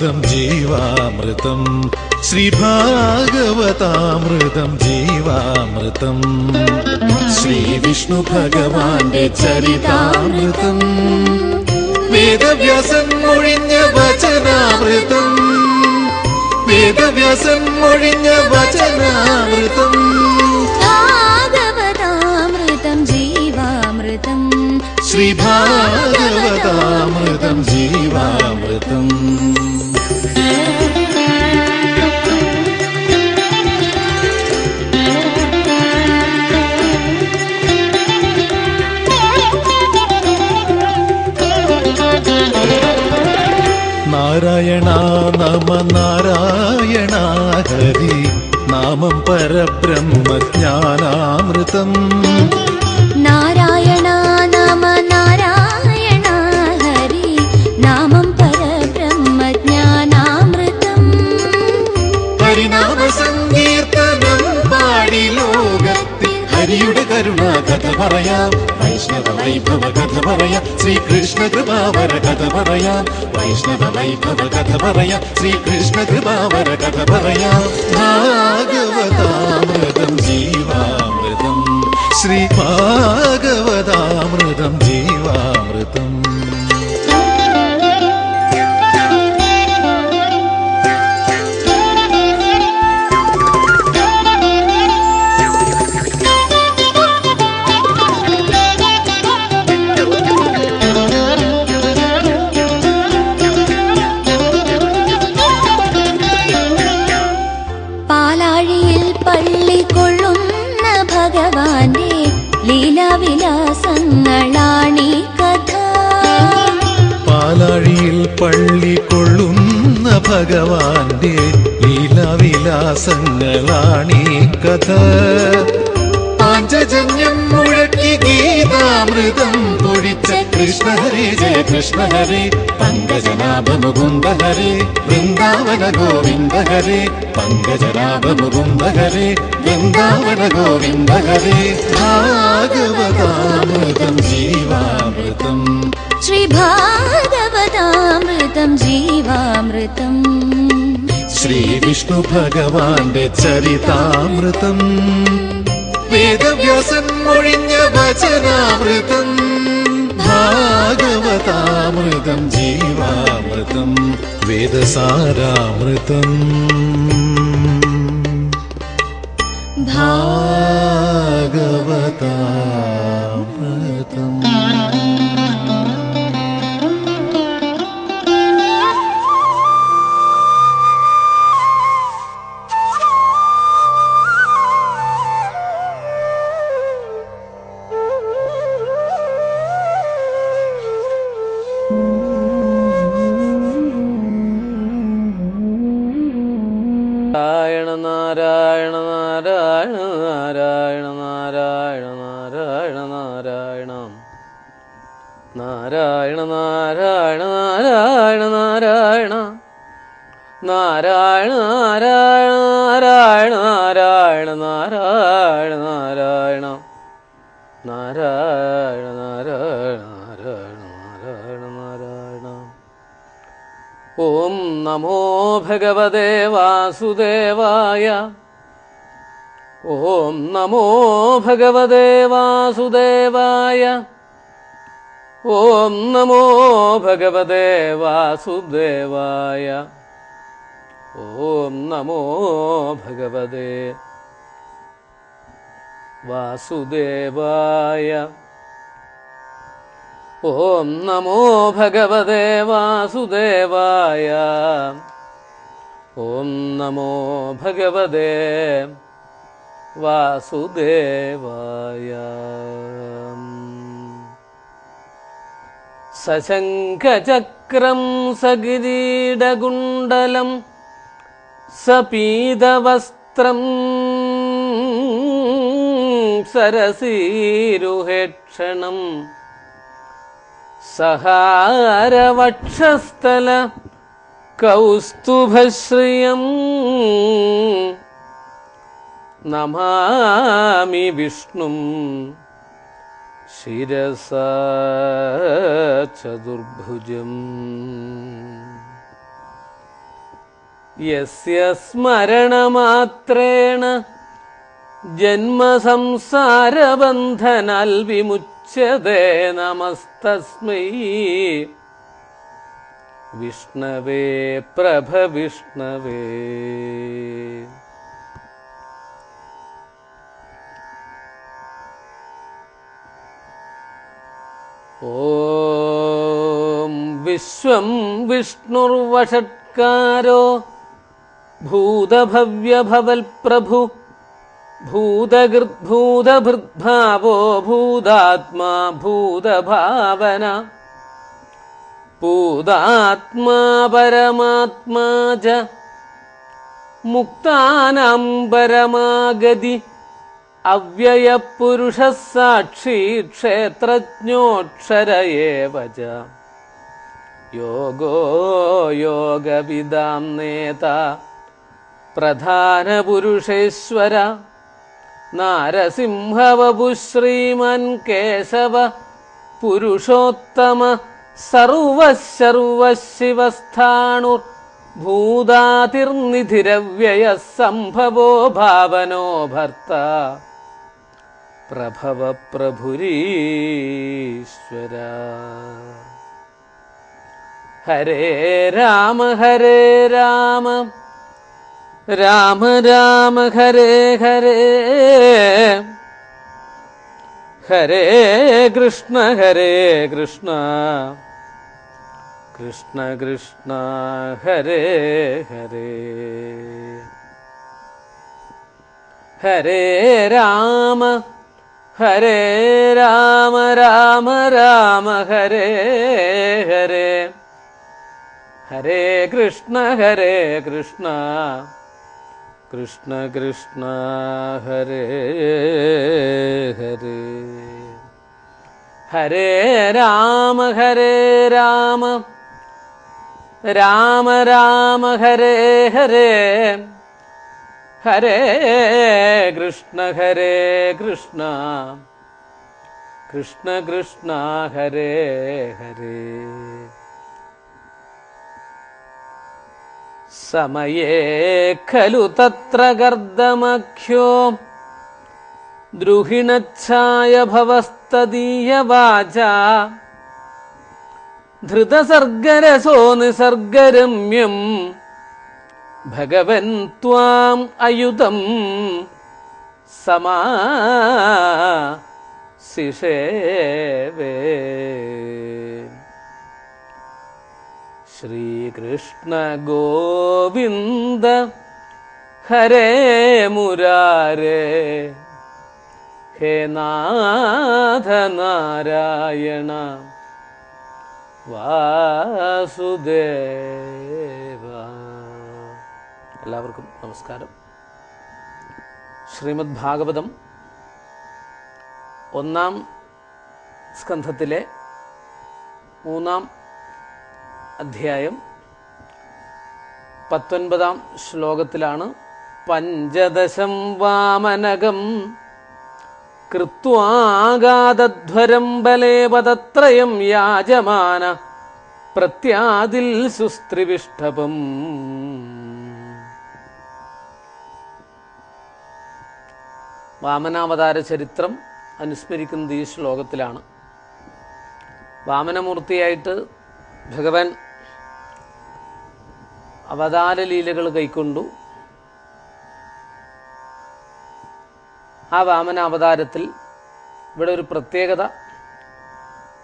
ശ്രീഭാഗവതാമൃതം ജീവാമൃതം ശ്രീഭാഗവതാമൃതം ജീവാമൃതം ശ്രീവിഷ്ണു ഭഗവാന്റെ ചരിതാമൃതം വേദവ്യാസൻ മൊഴിഞ്ഞ വചനാമൃതം വേദവ്യാസൻ മൊഴിഞ്ഞ വചനാമൃതം ഭാഗവതാമൃതം ജീവാമൃതം ശ്രീഭാഗവതാമൃതം ജീവാമൃതം നാരായണ നമ നാരായണ ഹരി നാമം പരബ്രഹ്മജ്ഞാനാമൃതം നാരായണ നമ നാരായണ ഹരി നാമം പരബ്രഹ്മജ്ഞാനാമൃതം ഹരിനാമ സങ്കീർത്തനം പാടി ലോകത്തിൽ ഹരിയുടെ കരുണ കഥ പറയാം വൈഷ്ണവ വൈഭവ കഥ പറയാം ശ്രീകൃഷ്ണ കൃപാവര കഥ പറയാം വൈഷ്ണവ വൈഭവ കഥ പറയാം ശ്രീകൃഷ്ണ കൃപാവര കഥ പറയാം ഭാഗവതാമൃതം ജീവാമൃതം ശ്രീഭാഗവതാമൃതം ജീവാമൃതം ഭഗവാന്റെ ലീലാവിലാസങ്ങളാണീ കഥ പാലാഴിയിൽ പള്ളി കൊള്ളുന്ന ഭഗവാന്റെ ലീലാവിലാസങ്ങളാണീ കഥ പാഞ്ചജന്യം മുഴക്കി ഗീതാമൃതം പൊഴിച്ച കൃഷ്ണ ഹരേ ജയ കൃഷ്ണ ഹരേ പങ്കജനാഭ മുകുന്ദ ഹരേ വൃന്ദാവന ഗോവിന്ദ ഹരേ പങ്കജനാഭ മുകുന്ദ ഹരേ വൃന്ദാവന ഗോവിന്ദ ഹരേ ഭാഗവതാമൃതം ജീവാമൃതം ശ്രീഭാഗവതാമൃതം ജീവാമൃതം ശ്രീവിഷ്ണു ഭഗവാന്റെ ചരിതാമൃതം വേദവ്യാസൻ മൊഴിഞ്ഞ വചനാമൃതം ഭാഗവതാമൃതം ജീവാമൃതം വേദസാരാമൃതം ഭാഗവതാമൃതം നാരായണ നാരായണ നാരായണ നാരായണ നാരായണ നാരായണ നാരായണ നാരായണ നാരായണ നാരായണ നാരായണ നാരായണ നാരായണ നാരായണ നാരായണ നാരായണ നാരായണ നാരായണ നാരായണ ഓം നമോ ഭഗവതേ വാസുദേവായ ഓം നമോ ഭഗവതേ വാസുദേവായ ഓം നമോ ഭഗവതേ വാസുദേവായ ഓം നമോ ഭഗവതേ വാസുദേവായ ഓം നമോ ഭഗവതേ വാസുദേവായ ഓം നമോ ഭഗവതേ വാസുദേവായ സശംഖചക്രം സകിരീടകുണ്ടലം സപീതവസ്ത്രം സരസീരുഹേക്ഷണം സഹാരവക്ഷസ്ഥല കൗസ്തുഭശ്രിയം നമാമി വിഷ്ണും ശിരസാ ചതുർഭുജം യസ്യ സ്മരണമാത്രേണ ജന്മസംസാരബന്ധനാൽ വിമുച്യതേ നമസ്തസ്മൈ വിഷ്ണവേ പ്രഭവിഷ്ണവേ. ഓം വിശ്വം വിഷ്ണുർവഷട്കാരോ ഭൂതഭവ്യഭവൽപ്രഭു ഭൂതഭൃദ്ഭാവോ ഭൂതാത്മാ ഭൂതഭാവന ഭൂതാത്മാ പരമാത്മാ ച മുക്താനാം പരമാഗതി അവ്യയപുരുഷഃ സാക്ഷി ക്ഷേത്രജ്ഞോക്ഷര ഏവ ച യോഗോ യോഗവിദാം നേതാ പ്രധാനപുരുഷേശ്വര നാരസിംഹവപു ശ്രീമൻ കേശവ പുരുഷോത്തമ സർവശിവസ്ഥാണുർ ഭൂതാതിർനിധിരവ്യയ സംഭവോ ഭാവനോ ഭർത്ത പ്രഭവ പ്രഭുരീശ്വര. ഹരേ രാമ ഹരേ രാമ രാമ രാമ ഹരേ ഹരേ ഹരേ കൃഷ്ണ കൃഷ്ണ കൃഷ്ണ ഹരേ ഹരേ. ഹരേ രാമ രാമ രാമ ഹരേ ഹരേ ഹരേ കൃഷ്ണ കൃഷ്ണ കൃഷ്ണ ഹരേ ഹരേ. ഹരേ രാമ രാമ രാമ ഹരേ ഹരേ ഹരേ കൃഷ്ണ കൃഷ്ണ കൃഷ്ണ ഹരേ ഹരേ. സമയേ ഖലു തത്ര കർദമഖ്യോ ദ്രുഹിണച്ഛായ ഭവസ്തദീയ വാചാ ധൃതസർഗരസോ നിസർഗരമ്യം ഭഗവൻ ത്വാം അയുതം സമാസിഷേവേ. ശ്രീകൃഷ്ണ ഗോവിന്ദ ഹരേ മുരാരേ ഹേ നാഥ നാരായണ വാസുദേവ. എല്ലാവർക്കും നമസ്കാരം. ശ്രീമദ് ഭാഗവതം 1-ാം സ്കന്ധത്തിലെ 3-ാം അധ്യായം 19-ാം ശ്ലോകത്തിലാണ്. പഞ്ചദശം വാമനകം കൃത്വാഗാധധ്വരം ബലേപദത്രയം യാജമാന പ്രത്യാദിൽ സുസ്ത്രിവിഷ്ടപം. വാമനാവതാര ചരിത്രം അനുസ്മരിക്കുന്നത് ഈ ശ്ലോകത്തിലാണ്. വാമനമൂർത്തിയായിട്ട് ഭഗവാൻ അവതാരലീലകൾ കൈക്കൊണ്ടു. ആ വാമന അവതാരത്തിൽ ഇവിടെ ഒരു പ്രത്യേകത,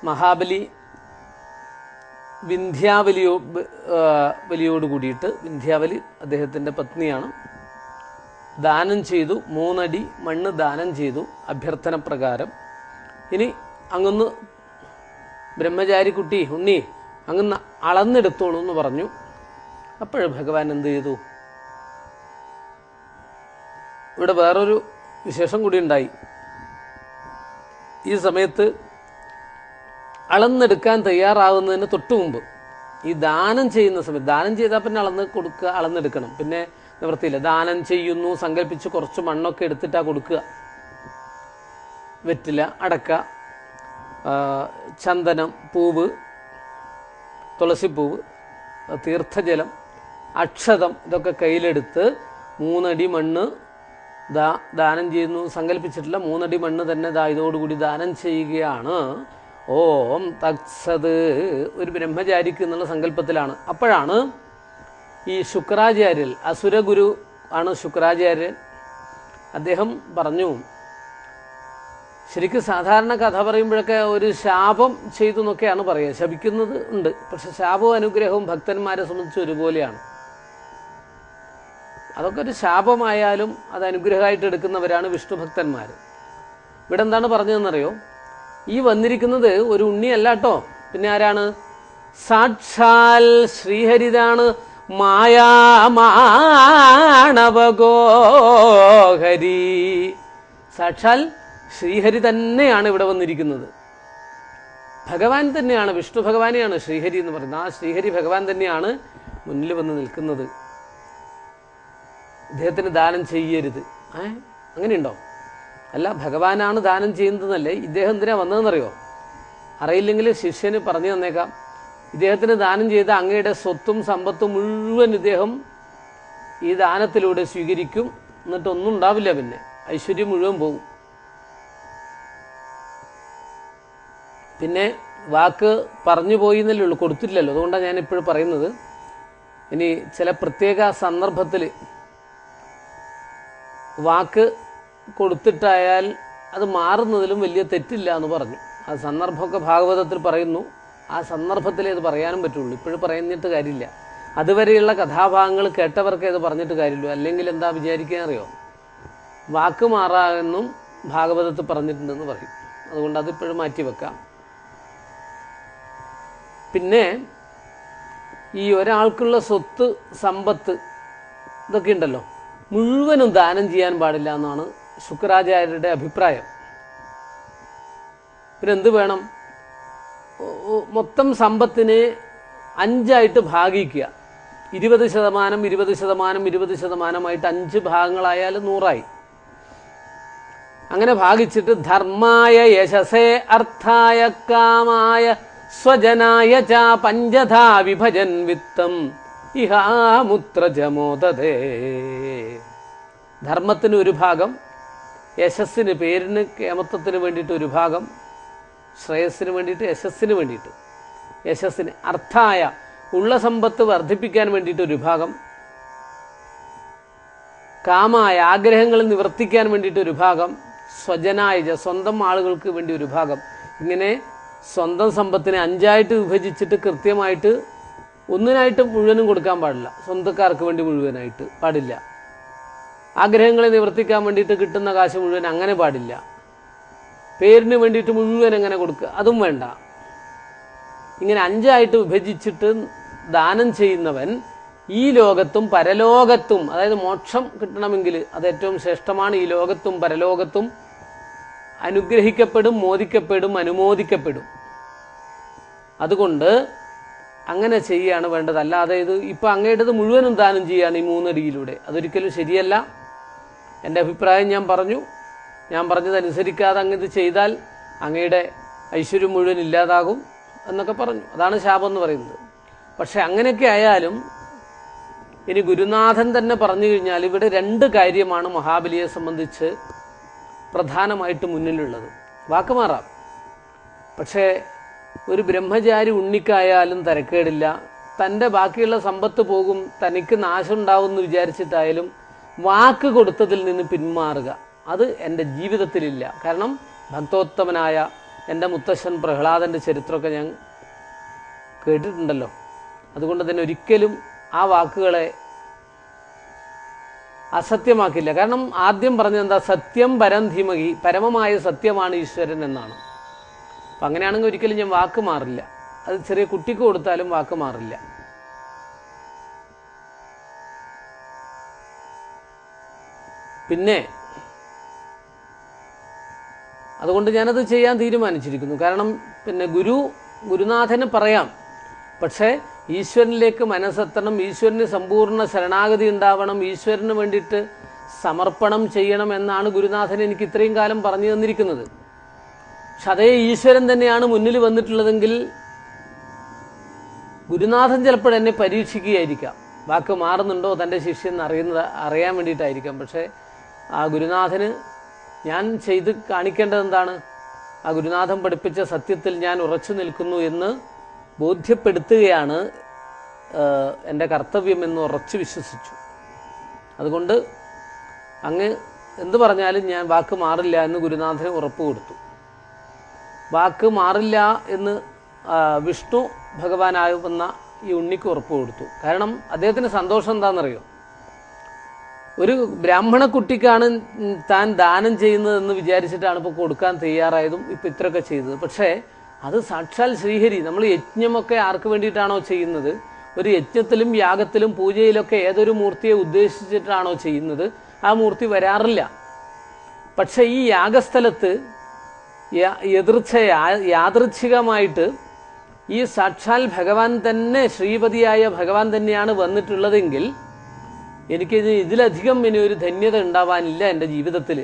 മഹാബലി വിന്ധ്യാവലിയോട് കൂടിയിട്ട്, വിന്ധ്യാവലി അദ്ദേഹത്തിൻ്റെ പത്നിയാണ്, ദാനം ചെയ്തു. 3 അടി മണ്ണ് ദാനം ചെയ്തു അഭ്യർത്ഥന പ്രകാരം. ഇനി അങ്ങൊന്ന് ബ്രഹ്മചാരി കുട്ടി ഉണ്ണി അങ്ങ് അളന്നെടുത്തോളൂ എന്ന് പറഞ്ഞു. അപ്പോൾ ഭഗവാൻ എന്ത് ചെയ്തു? ഇവിടെ വേറൊരു വിശേഷം കൂടി ഉണ്ടായി. ഈ സമയത്ത് അളന്നെടുക്കാൻ തയ്യാറാവുന്നതിന് തൊട്ടു മുമ്പ്, ഈ ദാനം ചെയ്യുന്ന സമയത്ത്, ദാനം ചെയ്താൽ പിന്നെ അളന്നെടുക്കണം, പിന്നെ നിവൃത്തിയില്ല. ദാനം ചെയ്യുന്നു സങ്കല്പിച്ച് കുറച്ച് മണ്ണൊക്കെ എടുത്തിട്ടാ കൊടുക്കുക. വെറ്റില, അടക്ക, ചന്ദനം, പൂവ്, തുളസിപ്പൂവ്, തീർത്ഥജലം അക്ഷതം ഇതൊക്കെ കയ്യിലെടുത്ത് 3 അടി മണ്ണ് ദാനം ചെയ്യുന്നു. സങ്കല്പിച്ചിട്ടില്ല, 3 അടി മണ്ണ് തന്നെ ഇതോടുകൂടി ദാനം ചെയ്യുകയാണ്. ഓം തത്സത്, ഒരു ബ്രഹ്മചാരിക്ക് എന്നുള്ള സങ്കല്പത്തിലാണ്. അപ്പോഴാണ് ഈ ശുക്രാചാര്യൻ, അസുരഗുരു ആണ് ശുക്രാചാര്യൻ, അദ്ദേഹം പറഞ്ഞു, ശരിക്കും സാധാരണ കഥ പറയുമ്പോഴൊക്കെ ഒരു ശാപം ചെയ്തു എന്നൊക്കെയാണ് പറയുക. ശപിക്കുന്നത് ഉണ്ട്, പക്ഷെ ശാപവും അനുഗ്രഹവും ഭക്തന്മാരെ സംബന്ധിച്ച് ഒരുപോലെയാണ്. അതൊക്കെ ഒരു ശാപമായാലും അത് അനുഗ്രഹമായിട്ട് എടുക്കുന്നവരാണ് വിഷ്ണു ഭക്തന്മാർ. ഇവിടെ എന്താണ് പറഞ്ഞതെന്നറിയോ? ഈ വന്നിരിക്കുന്നത് ഒരു ഉണ്ണിയല്ല കേട്ടോ, പിന്നെ ആരാണ്? സാക്ഷാൽ ശ്രീഹരിതാണ്. മായാമാണവഗോഹരി, സാക്ഷാൽ ശ്രീഹരി തന്നെയാണ് ഇവിടെ വന്നിരിക്കുന്നത്. ഭഗവാൻ തന്നെയാണ്, വിഷ്ണു ഭഗവാനെയാണ് ശ്രീഹരി എന്ന് പറയുന്നത്. ആ ശ്രീഹരി ഭഗവാൻ തന്നെയാണ് മുന്നിൽ വന്ന് നിൽക്കുന്നത്. ഇദ്ദേഹത്തിന് ദാനം ചെയ്യരുത്, അങ്ങനെയുണ്ടോ? അല്ല, ഭഗവാനാണ് ദാനം ചെയ്യുന്നതെന്നല്ലേ. ഇദ്ദേഹം എന്തിനാ വന്നതെന്നറിയോ? അറിയില്ലെങ്കിൽ ശിഷ്യന് പറഞ്ഞു തന്നേക്കാം. ഇദ്ദേഹത്തിന് ദാനം ചെയ്ത അങ്ങയുടെ സ്വത്തും സമ്പത്തും മുഴുവൻ ഇദ്ദേഹം ഈ ദാനത്തിലൂടെ സ്വീകരിക്കും. എന്നിട്ടൊന്നും ഉണ്ടാവില്ല, പിന്നെ ഐശ്വര്യം മുഴുവൻ പോകും. പിന്നെ വാക്ക് പറഞ്ഞു പോയി എന്നല്ലേ ഉള്ളൂ, കൊടുത്തില്ലല്ലോ. അതുകൊണ്ടാണ് ഞാൻ ഇപ്പോഴും പറയുന്നത്. ഇനി ചില പ്രത്യേക സന്ദർഭത്തിൽ വാക്ക് കൊടുത്തിട്ടായാൽ അത് മാറുന്നതിലും വലിയ തെറ്റില്ല എന്ന് പറഞ്ഞു. ആ സന്ദർഭമൊക്കെ ഭാഗവതത്തിൽ പറയുന്നു. ആ സന്ദർഭത്തിലേ ഇത് പറയാനും പറ്റുള്ളൂ, ഇപ്പോഴും പറഞ്ഞിട്ട് കാര്യമില്ല. അതുവരെയുള്ള കഥാഭാഗങ്ങൾ കേട്ടവർക്ക് ഇത് പറഞ്ഞിട്ട് കാര്യമില്ല. അല്ലെങ്കിൽ എന്താ വിചാരിക്കാൻ അറിയോ? വാക്ക് മാറാമെന്നും ഭാഗവതത്തിൽ പറഞ്ഞിട്ടുണ്ടെന്ന് പറയും. അതുകൊണ്ട് അതിപ്പോഴും മാറ്റിവെക്കാം. പിന്നെ ഈ ഒരാൾക്കുള്ള സ്വത്ത് സമ്പത്ത് ഇതൊക്കെ ഉണ്ടല്ലോ, മുഴുവനും ദാനം ചെയ്യാൻ പാടില്ല എന്നാണ് ശുക്രാചാര്യരുടെ അഭിപ്രായം. പിന്നെ എന്ത് വേണം? മൊത്തം സമ്പത്തിനെ 5ആയിട്ട് ഭാഗിക്കുക. 20%, 20%, 20%ആയിട്ട് 5 ഭാഗങ്ങളായാൽ 100ആയി. അങ്ങനെ ഭാഗിച്ചിട്ട് ധർമായ യശസേ അർത്ഥായ കാമായ സ്വജനായ ച പഞ്ചധാ വിഭജൻ വിത്തം ഇഹാമുത്രജമോദതേ. ധർമ്മത്തിന് ഒരു ഭാഗം, യശസ്സിന്, പേരിന്, കേമത്വത്തിന് വേണ്ടിയിട്ട് ഒരു ഭാഗം, ശ്രേയസ്സിന് വേണ്ടിയിട്ട്, യശസ്സിന് വേണ്ടിയിട്ട്, യശസ്സിന് അർത്ഥായ ഉള്ള സമ്പത്ത് വർദ്ധിപ്പിക്കാൻ വേണ്ടിയിട്ട് ഒരു ഭാഗം, കാമായ ആഗ്രഹങ്ങൾ നിവർത്തിക്കാൻ വേണ്ടിയിട്ട് ഒരു ഭാഗം, സ്വജനായ സ്വന്തം ആളുകൾക്ക് വേണ്ടി ഒരു ഭാഗം. ഇങ്ങനെ സ്വന്തം സമ്പത്തിനെ 5ആയിട്ട് വിഭജിച്ചിട്ട് കൃത്യമായിട്ട് ഒന്നിനായിട്ട് മുഴുവനും കൊടുക്കാൻ പാടില്ല. സ്വന്തക്കാർക്ക് വേണ്ടി മുഴുവനായിട്ട് പാടില്ല. ആഗ്രഹങ്ങളെ നിവർത്തിക്കാൻ വേണ്ടിയിട്ട് കിട്ടുന്ന കാശ് മുഴുവൻ അങ്ങനെ പാടില്ല. പേരിന് വേണ്ടിയിട്ട് മുഴുവൻ എങ്ങനെ കൊടുക്കുക, അതും വേണ്ട. ഇങ്ങനെ 5ആയിട്ട് വിഭജിച്ചിട്ട് ദാനം ചെയ്യുന്നവൻ ഈ ലോകത്തും പരലോകത്തും, അതായത് മോക്ഷം കിട്ടണമെങ്കിൽ അത് ഏറ്റവും ശ്രേഷ്ഠമാണ്. ഈ ലോകത്തും പരലോകത്തും അനുഗ്രഹിക്കപ്പെടും, മോദിക്കപ്പെടും, അനുമോദിക്കപ്പെടും. അതുകൊണ്ട് അങ്ങനെ ചെയ്യുകയാണ് വേണ്ടത്. അല്ലാതെ ഇത് ഇപ്പം അങ്ങയുടേത് മുഴുവനും ദാനം ചെയ്യുകയാണ് ഈ 3 അടിയിലൂടെ, അതൊരിക്കലും ശരിയല്ല. എൻ്റെ അഭിപ്രായം ഞാൻ പറഞ്ഞു. ഞാൻ പറഞ്ഞതനുസരിക്കാതെ അങ്ങ് ഇത് ചെയ്താൽ അങ്ങയുടെ ഐശ്വര്യം മുഴുവൻ ഇല്ലാതാകും എന്നൊക്കെ പറഞ്ഞു. അതാണ് ശാപം എന്ന് പറയുന്നത്. പക്ഷെ അങ്ങനെയൊക്കെ ആയാലും ഇനി ഗുരുനാഥൻ തന്നെ പറഞ്ഞു കഴിഞ്ഞാൽ ഇവിടെ 2 കാര്യമാണ് മഹാബലിയെ സംബന്ധിച്ച് പ്രധാനമായിട്ട് മുന്നിലുള്ളത്. വാക്ക് മാറാം, പക്ഷേ ഒരു ബ്രഹ്മചാരി ഉണ്ണിക്കായാലും തരക്കേടില്ല. തൻ്റെ ബാക്കിയുള്ള സമ്പത്ത് പോകും, തനിക്ക് നാശം ഉണ്ടാവും എന്ന് വിചാരിച്ചിട്ടായാലും വാക്ക് കൊടുത്തതിൽ നിന്ന് പിന്മാറുക, അത് എൻ്റെ ജീവിതത്തിലില്ല. കാരണം ഭക്തോത്തമനായ എൻ്റെ മുത്തശ്ശൻ പ്രഹ്ലാദൻ്റെ ചരിത്രമൊക്കെ ഞാൻ കേട്ടിട്ടുണ്ടല്ലോ. അതുകൊണ്ട് തന്നെ ഒരിക്കലും ആ വാക്കുകളെ അസത്യമാക്കില്ല. കാരണം ആദ്യം പറഞ്ഞെന്താ? സത്യം പരം ധീമഹി, പരമമായ സത്യമാണ് ഈശ്വരൻ എന്നാണ്. അപ്പം അങ്ങനെയാണെങ്കിൽ ഒരിക്കലും ഞാൻ വാക്ക് മാറില്ല. അത് ചെറിയ കുട്ടിക്ക് കൊടുത്താലും വാക്ക് മാറില്ല. പിന്നെ അതുകൊണ്ട് ഞാനത് ചെയ്യാൻ തീരുമാനിച്ചിരിക്കുന്നു. കാരണം പിന്നെ ഗുരുനാഥന് പറയാം, പക്ഷേ ഈശ്വരനിലേക്ക് മനസ്സെത്തണം, ഈശ്വരന് സമ്പൂർണ്ണ ശരണാഗതി ഉണ്ടാവണം, ഈശ്വരന് വേണ്ടിയിട്ട് സമർപ്പണം ചെയ്യണം എന്നാണ് ഗുരുനാഥൻ എനിക്ക് ഇത്രയും കാലം പറഞ്ഞു തന്നിരിക്കുന്നത്. പക്ഷെ അതേ ഈശ്വരൻ തന്നെയാണ് മുന്നിൽ വന്നിട്ടുള്ളതെങ്കിൽ ഗുരുനാഥൻ ചിലപ്പോൾ എന്നെ പരീക്ഷിക്കുകയായിരിക്കാം. വാക്ക് മാറുന്നുണ്ടോ തൻ്റെ ശിഷ്യൻ അറിയാൻ വേണ്ടിയിട്ടായിരിക്കാം. പക്ഷേ ആ ഗുരുനാഥന് ഞാൻ ചെയ്ത് കാണിക്കേണ്ടത് എന്താണ്? ആ ഗുരുനാഥൻ പഠിപ്പിച്ച സത്യത്തിൽ ഞാൻ ഉറച്ചു നിൽക്കുന്നു എന്ന് ബോധ്യപ്പെടുത്തുകയാണ് എൻ്റെ കർത്തവ്യമെന്ന് ഉറച്ചു വിശ്വസിച്ചു. അതുകൊണ്ട് അങ്ങ് എന്ത് പറഞ്ഞാലും ഞാൻ വാക്ക് മാറില്ല എന്ന് ഗുരുനാഥന് ഉറപ്പ് കൊടുത്തു. വാക്ക് മാറില്ല എന്ന് വിഷ്ണു ഭഗവാനാകുന്ന ഈ ഉണ്ണിക്ക് ഉറപ്പ് കൊടുത്തു. കാരണം അദ്ദേഹത്തിന് സന്തോഷം എന്താണെന്നറിയോ? ഒരു ബ്രാഹ്മണ കുട്ടിക്കാണ് താൻ ദാനം ചെയ്യുന്നതെന്ന് വിചാരിച്ചിട്ടാണ് ഇപ്പോൾ കൊടുക്കാൻ തയ്യാറായതും ഇപ്പം ഇത്രയൊക്കെ ചെയ്തത്. പക്ഷേ അത് സാക്ഷാൽ ശ്രീഹരി. നമ്മൾ യജ്ഞമൊക്കെ ആർക്ക് വേണ്ടിയിട്ടാണോ ചെയ്യുന്നത്, ഒരു യജ്ഞത്തിലും യാഗത്തിലും പൂജയിലൊക്കെ ഏതൊരു മൂർത്തിയെ ഉദ്ദേശിച്ചിട്ടാണോ ചെയ്യുന്നത്, ആ മൂർത്തി വരാറില്ല. പക്ഷെ ഈ യാഗസ്ഥലത്ത് യാദൃച്ഛികമായിട്ട് ഈ സാക്ഷാൽ ഭഗവാൻ തന്നെ, ശ്രീപതിയായ ഭഗവാൻ തന്നെയാണ് വന്നിട്ടുള്ളതെങ്കിൽ ഇതിലധികം ഇനി ഒരു ധന്യത ഉണ്ടാവാനില്ല എൻ്റെ ജീവിതത്തിൽ.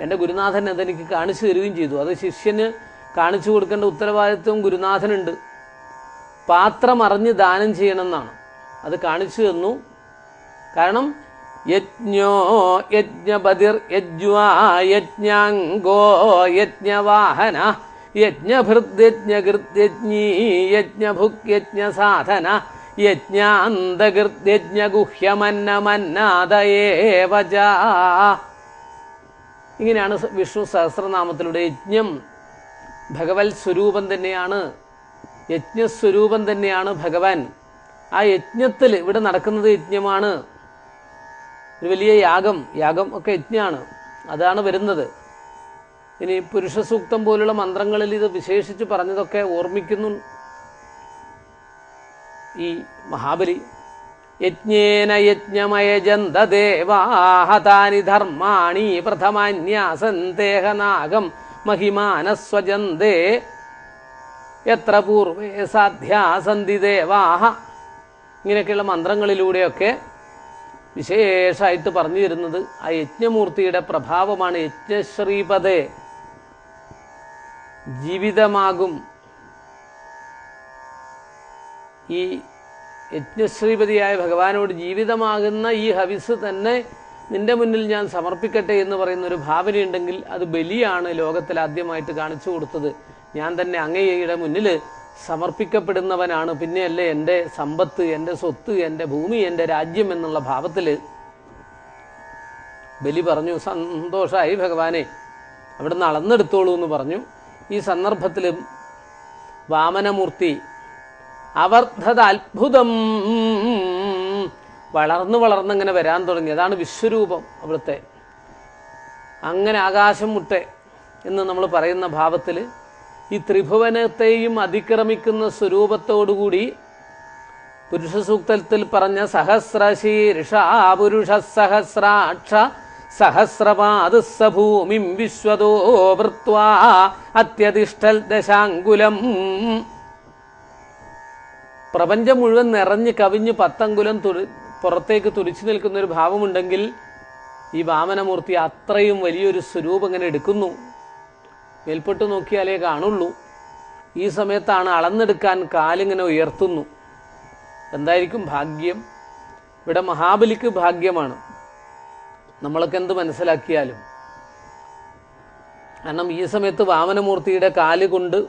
എൻ്റെ ഗുരുനാഥൻ അതെനിക്ക് കാണിച്ചു തരികയും ചെയ്തു. അത് ശിഷ്യന് കാണിച്ചു കൊടുക്കേണ്ട ഉത്തരവാദിത്വം ഗുരുനാഥനുണ്ട്. പാത്രം അറിഞ്ഞ് ദാനം ചെയ്യണമെന്നാണ്. അത് കാണിച്ചു തന്നു. കാരണം യജ്ഞോ യജ്ഞപതിർ യജ്വാ യജ്ഞാംഗോ യജ്ഞവാഹന യജ്ഞഭൃദ്യജ്ഞകൃത്യജ്ഞീ യജ്ഞഭുക് യജ്ഞസാധന യജ്ഞാന്തകൃത്യജ്ഞഗുഹ്യമന്നമന്നാദയേവച. ഇങ്ങനെയാണ് വിഷ്ണു സഹസ്രനാമത്തിലൂടെ യജ്ഞം ഭഗവത് സ്വരൂപം തന്നെയാണ്, യജ്ഞസ്വരൂപം തന്നെയാണ് ഭഗവാൻ. ആ യജ്ഞത്തിൽ ഇവിടെ നടക്കുന്നത് യജ്ഞമാണ്. ഒരു വലിയ യാഗം ഒക്കെ യജ്ഞമാണ്. അതാണ് വരുന്നത്. ഇനി പുരുഷ സൂക്തം പോലുള്ള മന്ത്രങ്ങളിൽ ഇത് വിശേഷിച്ച് പറഞ്ഞതൊക്കെ ഓർമ്മിക്കുന്നു ഈ മഹാബലി. യജ്ഞേന യജ്ഞമയജന്ത ദേവാഹതാനി ധർമാണി പ്രഥമാന്യാസന്തേഹനാഗം മഹിമാനസ്വജന്തേ എത്ര പൂർവേ സാധ്യാസന്തി ദേവാഹ. ഇങ്ങനെയൊക്കെയുള്ള മന്ത്രങ്ങളിലൂടെയൊക്കെ വിശേഷമായിട്ട് പറഞ്ഞു തരുന്നത് ആ യജ്ഞമൂർത്തിയുടെ പ്രഭാവമാണ്. യജ്ഞശ്രീപദേ, ജീവിതമാകും ഈ യജ്ഞശ്രീപതിയായ ഭഗവാനോട് ജീവിതമാകുന്ന ഈ ഹവിസ് തന്നെ നിന്റെ മുന്നിൽ ഞാൻ സമർപ്പിക്കട്ടെ എന്ന് പറയുന്ന ഒരു ഭാവനയുണ്ടെങ്കിൽ അത് ബലിയാണ് ലോകത്തിൽ ആദ്യമായിട്ട് കാണിച്ചു കൊടുത്തത്. ഞാൻ തന്നെ അങ്ങയുടെ മുന്നിൽ സമർപ്പിക്കപ്പെടുന്നവനാണ്, പിന്നെയല്ലേ എൻ്റെ സമ്പത്ത്, എൻ്റെ സ്വത്ത്, എൻ്റെ ഭൂമി, എൻ്റെ രാജ്യം എന്നുള്ള ഭാവത്തിൽ ബലി പറഞ്ഞു. സന്തോഷമായി ഭഗവാനെ, അവിടെ നിന്ന് അളന്നെടുത്തോളൂ എന്ന് പറഞ്ഞു. ഈ സന്ദർഭത്തിലും വാമനമൂർത്തി അവർദ്ധത അത്ഭുതം വളർന്നിങ്ങനെ വരാൻ തുടങ്ങി. അതാണ് വിശ്വരൂപം അവിടുത്തെ. അങ്ങനെ ആകാശം മുട്ടെ എന്ന് നമ്മൾ പറയുന്ന ഭാവത്തിൽ ഈ ത്രിഭുവനത്തെയും അതിക്രമിക്കുന്ന സ്വരൂപത്തോടുകൂടി പുരുഷ സൂക്തത്തിൽ പറഞ്ഞ സഹസ്രശീർഷ പുരുഷ സഹസ്രാക്ഷ സഹസ്രപാദസ്സ ഭൂമിം വിശ്വതോ വൃത്വാ അത്യതിഷ്ഠൽ ദശാങ്കുലം. പ്രപഞ്ചം മുഴുവൻ നിറഞ്ഞ് കവിഞ്ഞ് 10 അങ്കുലം പുറത്തേക്ക് തുടിച്ചു നിൽക്കുന്നൊരു ഭാവമുണ്ടെങ്കിൽ ഈ വാമനമൂർത്തി അത്രയും വലിയൊരു സ്വരൂപം ഇങ്ങനെ എടുക്കുന്നു. മേൽപ്പെട്ട് നോക്കിയാലേ കാണുള്ളൂ. ഈ സമയത്താണ് അളന്നെടുക്കാൻ കാലിങ്ങനെ ഉയർത്തുന്നു. എന്തായിരിക്കും ഭാഗ്യം? ഇവിടെ മഹാബലിക്ക് ഭാഗ്യമാണ്, നമ്മളൊക്കെ എന്ത് മനസ്സിലാക്കിയാലും. കാരണം ഈ സമയത്ത് വാമനമൂർത്തിയുടെ കാല് കൊണ്ട്,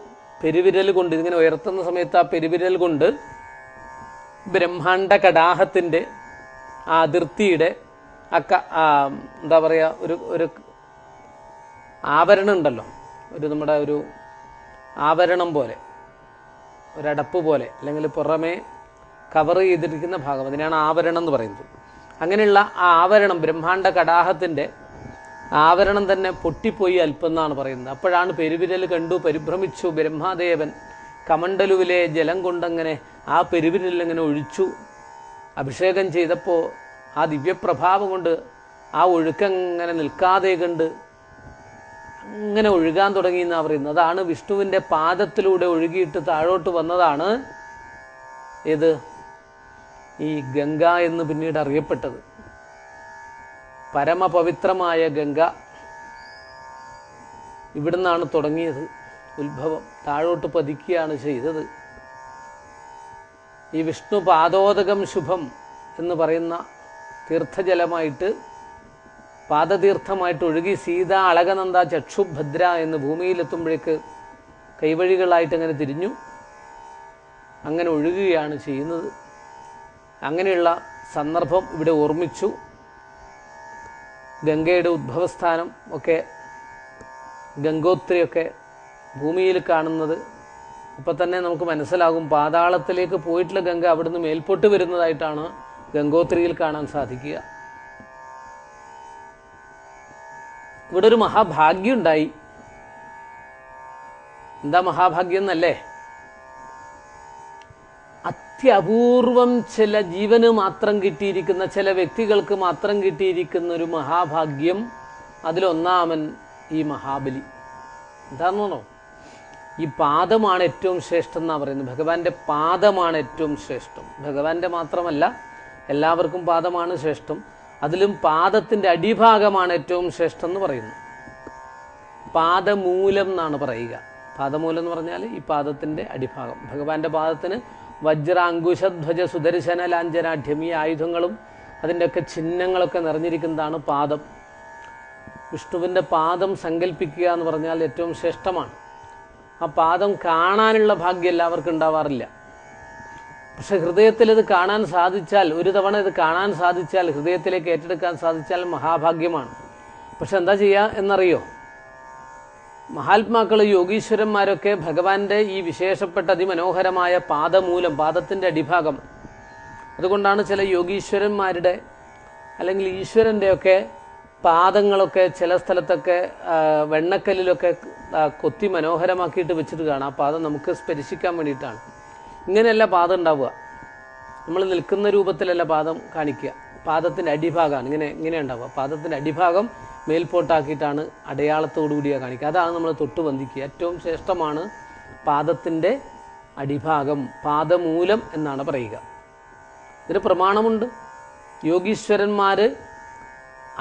പെരുവിരൽ കൊണ്ട്, ഇതിങ്ങനെ ഉയർത്തുന്ന സമയത്ത് ആ പെരുവിരൽ കൊണ്ട് ബ്രഹ്മാണ്ഡ കടാഹത്തിൻ്റെ ആ അതിർത്തിയുടെ എന്താ പറയുക, ഒരു ആവരണം ഉണ്ടല്ലോ, നമ്മുടെ ഒരു ആവരണം പോലെ, ഒരടപ്പ് പോലെ, അല്ലെങ്കിൽ പുറമേ കവർ ചെയ്തിരിക്കുന്ന ഭാഗം, അതിനാണ് ആവരണം എന്ന് പറയുന്നത്. അങ്ങനെയുള്ള ആ ആവരണം, ബ്രഹ്മാണ്ഡ കടാഹത്തിൻ്റെ ആവരണം തന്നെ പൊട്ടിപ്പോയി അല്പം എന്നാണ് പറയുന്നത്. അപ്പോഴാണ് പെരുവിരൽ കണ്ടു പരിഭ്രമിച്ചു ബ്രഹ്മദേവൻ. കമണ്ഡലുവിലെ ജലം കൊണ്ടങ്ങനെ ആ പെരുവിരലിങ്ങനെ ഒഴിച്ചു. അഭിഷേകം ചെയ്തപ്പോൾ ആ ദിവ്യപ്രഭാവം കൊണ്ട് ആ ഒഴുക്കങ്ങനെ നിൽക്കാതെ കണ്ട് അങ്ങനെ ഒഴുകാൻ തുടങ്ങി എന്നാണ് പറയുന്നത്. അതാണ് വിഷ്ണുവിൻ്റെ പാദത്തിലൂടെ ഒഴുകിയിട്ട് താഴോട്ട് വന്നതാണ് ഏത് ഈ ഗംഗ എന്ന് പിന്നീട് അറിയപ്പെട്ടത്. പരമപവിത്രമായ ഗംഗ ഇവിടുന്നാണ് തുടങ്ങിയത് ഉത്ഭവം. താഴോട്ട് പതിക്കുകയാണ് ചെയ്തത്. ഈ വിഷ്ണു പാദോദകം ശുഭം എന്ന് പറയുന്ന തീർത്ഥജലമായിട്ട് പാദതീർത്ഥമായിട്ട് ഒഴുകി സീത അളകനന്ദ ചക്ഷുഭദ്ര എന്ന് ഭൂമിയിലെത്തുമ്പോഴേക്ക് കൈവഴികളായിട്ട് അങ്ങനെ തിരിഞ്ഞു, അങ്ങനെ ഒഴുകുകയാണ് ചെയ്യുന്നത്. അങ്ങനെയുള്ള സന്ദർഭം ഇവിടെ ഓർമ്മിച്ചു. ഗംഗയുടെ ഉദ്ഭവസ്ഥാനം ഒക്കെ ഗംഗോത്രിയൊക്കെ ഭൂമിയിൽ കാണുന്നത് അപ്പം തന്നെ നമുക്ക് മനസ്സിലാകും. പാതാളത്തിലേക്ക് പോയിട്ടുള്ള ഗംഗ അവിടുന്ന് മേൽപോട്ട് വരുന്നതായിട്ടാണ് ഗംഗോത്രിയിൽ കാണാൻ സാധിക്കുക. ഇവിടെ ഒരു മഹാഭാഗ്യം ഉണ്ടായി. എന്താ മഹാഭാഗ്യം എന്നല്ലേ? അത്യപൂർവം ചില ജീവന് മാത്രം കിട്ടിയിരിക്കുന്ന, ചില വ്യക്തികൾക്ക് മാത്രം കിട്ടിയിരിക്കുന്ന ഒരു മഹാഭാഗ്യം. അതിലൊന്നാമൻ ഈ മഹാബലി. എന്താണെന്നോ, ഈ പാദമാണ് ഏറ്റവും ശ്രേഷ്ഠം എന്നാണ് പറയുന്നത്. ഭഗവാന്റെ പാദമാണ് ഏറ്റവും ശ്രേഷ്ഠം. ഭഗവാന്റെ മാത്രമല്ല, എല്ലാവർക്കും പാദമാണ് ശ്രേഷ്ഠം. അതിലും പാദത്തിൻ്റെ അടിഭാഗമാണ് ഏറ്റവും ശ്രേഷ്ഠം എന്ന് പറയുന്നു. പാദമൂലം എന്നാണ് പറയുക. പാദമൂലം എന്ന് പറഞ്ഞാൽ ഈ പാദത്തിൻ്റെ അടിഭാഗം. ഭഗവാന്റെ പാദത്തിന് വജ്ര അങ്കുശധ്വജ സുദർശന ലാഞ്ചനാഢ്യം, ഈ ആയുധങ്ങളും അതിൻ്റെയൊക്കെ ചിഹ്നങ്ങളൊക്കെ നിറഞ്ഞിരിക്കുന്നതാണ് പാദം. വിഷ്ണുവിൻ്റെ പാദം സങ്കല്പിക്കുക എന്ന് പറഞ്ഞാൽ ഏറ്റവും ശ്രേഷ്ഠമാണ്. ആ പാദം കാണാനുള്ള ഭാഗ്യം എല്ലാവർക്കും ഉണ്ടാവാറില്ല. പക്ഷെ ഹൃദയത്തിൽ ഇത് കാണാൻ സാധിച്ചാൽ, ഒരു തവണ ഇത് കാണാൻ സാധിച്ചാൽ, ഹൃദയത്തിലേക്ക് ഏറ്റെടുക്കാൻ സാധിച്ചാൽ മഹാഭാഗ്യമാണ്. പക്ഷെ എന്താ ചെയ്യുക എന്നറിയോ? മഹാത്മാക്കൾ, യോഗീശ്വരന്മാരൊക്കെ ഭഗവാന്റെ ഈ വിശേഷപ്പെട്ട അതിമനോഹരമായ പാദമൂലം, പാദത്തിൻ്റെ അടിഭാഗം, അതുകൊണ്ടാണ് ചില യോഗീശ്വരന്മാരുടെ അല്ലെങ്കിൽ ഈശ്വരൻ്റെയൊക്കെ പാദങ്ങളൊക്കെ ചില സ്ഥലത്തൊക്കെ വെണ്ണക്കല്ലിലൊക്കെ കൊത്തി മനോഹരമാക്കിയിട്ട് വെച്ചിട്ട് കാണാം. ആ പാദം നമുക്ക് സ്പർശിക്കാൻ വേണ്ടിയിട്ടാണ്. ഇങ്ങനെയല്ല പാദം ഉണ്ടാവുക. നമ്മൾ നിൽക്കുന്ന രൂപത്തിലല്ല പാദം കാണിക്കുക. പാദത്തിൻ്റെ അടിഭാഗമാണ് ഇങ്ങനെ ഉണ്ടാവുക. പാദത്തിൻ്റെ അടിഭാഗം മേൽപോട്ടാക്കിയിട്ടാണ് അടയാളത്തോടു കൂടിയാണ് കാണിക്കുക. അതാണ് നമ്മൾ തൊട്ട് വന്ദിക്കുക. ഏറ്റവും ശ്രേഷ്ഠമാണ് പാദത്തിൻ്റെ അടിഭാഗം, പാദമൂലം എന്നാണ് പറയുക. ഇതിന് പ്രമാണമുണ്ട്. യോഗീശ്വരന്മാർ